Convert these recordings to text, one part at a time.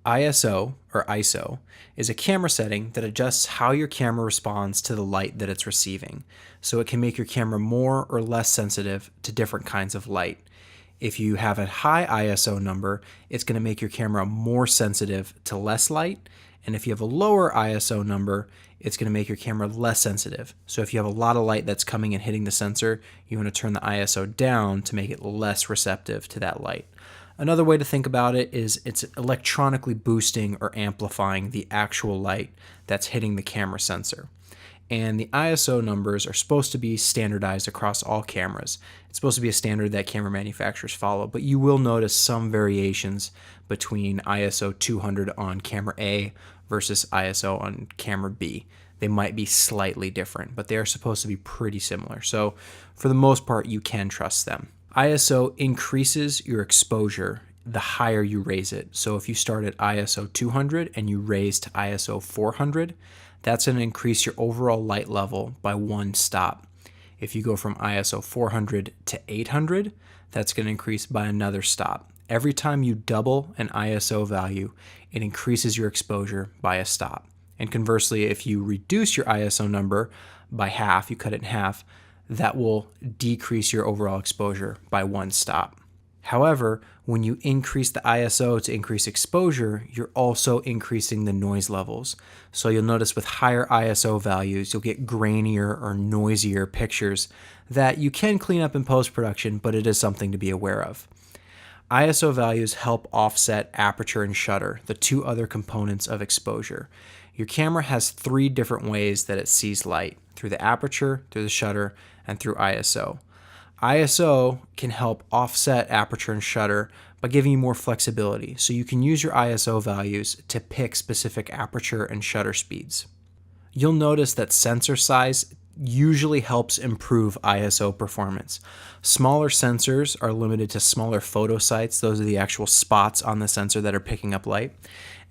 ISO is a camera setting that adjusts how your camera responds to the light that it's receiving, so it can make your camera more or less sensitive to different kinds of light. If you have a high ISO number, it's going to make your camera more sensitive to less light, and if you have a lower ISO number, it's going to make your camera less sensitive. So if you have a lot of light that's coming and hitting the sensor, you want to turn the ISO down to make it less receptive to that light. Another way to think about it is it's electronically boosting or amplifying the actual light that's hitting the camera sensor. And the ISO numbers are supposed to be standardized across all cameras. It's supposed to be a standard that camera manufacturers follow, but you will notice some variations between ISO 200 on camera A versus ISO on camera B. They might be slightly different, but they are supposed to be pretty similar. So for the most part, you can trust them. ISO increases your exposure the higher you raise it. So if you start at ISO 200 and you raise to ISO 400, that's going to increase your overall light level by one stop. If you go from ISO 400 to 800, that's going to increase by another stop. Every time you double an ISO value, it increases your exposure by a stop. And conversely, if you reduce your ISO number by half, you cut it in half, that will decrease your overall exposure by one stop. However, when you increase the ISO to increase exposure, you're also increasing the noise levels. So you'll notice with higher ISO values, you'll get grainier or noisier pictures that you can clean up in post-production, but it is something to be aware of. ISO values help offset aperture and shutter, the two other components of exposure. Your camera has three different ways that it sees light: through the aperture, through the shutter, and through ISO. ISO can help offset aperture and shutter by giving you more flexibility, so you can use your ISO values to pick specific aperture and shutter speeds. You'll notice that sensor size usually helps improve ISO performance. Smaller sensors are limited to smaller photosites. Those are the actual spots on the sensor that are picking up light.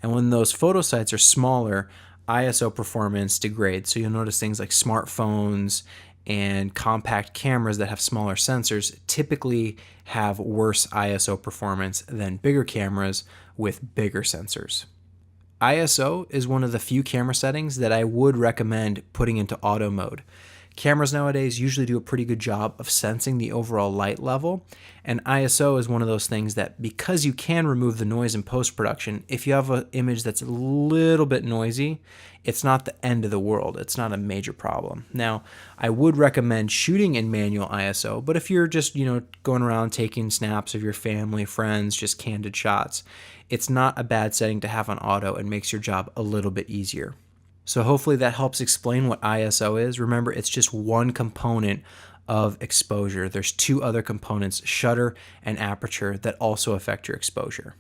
And when those photosites are smaller, ISO performance degrades. So you'll notice things like smartphones and compact cameras that have smaller sensors typically have worse ISO performance than bigger cameras with bigger sensors. ISO is one of the few camera settings that I would recommend putting into auto mode. Cameras nowadays usually do a pretty good job of sensing the overall light level, and ISO is one of those things that, because you can remove the noise in post-production, if you have an image that's a little bit noisy, it's not the end of the world. It's not a major problem. Now, I would recommend shooting in manual ISO, but if you're just, going around taking snaps of your family, friends, just candid shots, it's not a bad setting to have on auto and makes your job a little bit easier. So hopefully that helps explain what ISO is. Remember, it's just one component of exposure. There's two other components, shutter and aperture, that also affect your exposure.